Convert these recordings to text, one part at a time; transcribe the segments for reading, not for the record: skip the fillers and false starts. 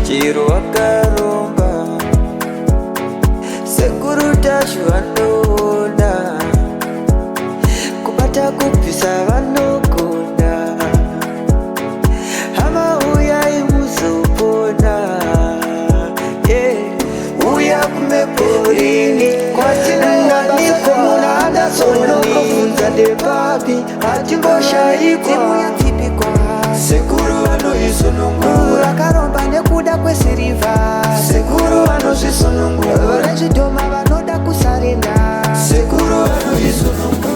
chiro wakaromba sekuru tashu anoona kubata kupisa vanogona hama uyai muzopona uya kumeporini kwatinanganikomuna adasonokofunza ndepapi atimboshaikwa sekuru vanoisonongura akaromba nekuda kwesirivha sekuru vanozvisonongura rechidhoma vanoda kusarenda sekuru vanoisonongura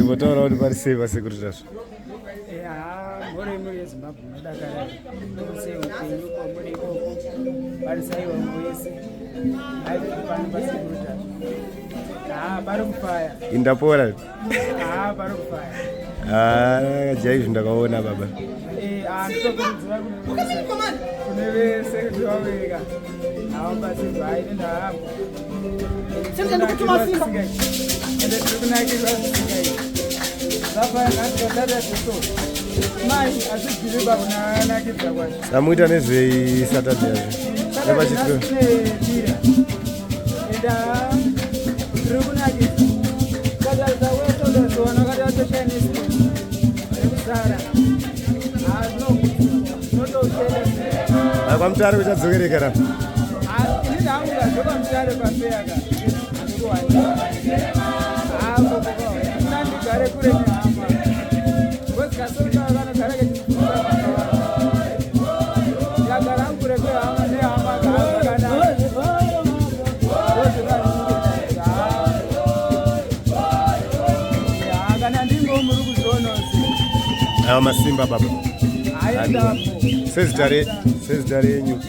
imbotaura kuti pari sei pasekuru tazvo? Mhuri muri yeZimbabwe munodakara sei upenyu uko muri ikoko parisaiwa muwese haikuti pano pasekuru tazvo pari kufaya indapora pari kufaya jaizvo ndakaona baba nditokurudzira kune vese kuti vavereka havabatsirwa ainenda havo ende tiri kunakirwa zvisingai zafanaatikatatateso mai hadzibviriba kunanakidza kwacho samuita nezvei satadhi yazvo nepachitiro dira enda tiri kunakidza katarisa wese udazoona katatoshainisi ekuzara kwamutare uchadzokerekera ini ndangu kwamutare kwafeyaka ndigare kure nehama kozikasokanogara yagara kure kwehama nehama kana ndingo muri kuzonosi masimba baba sezita renyu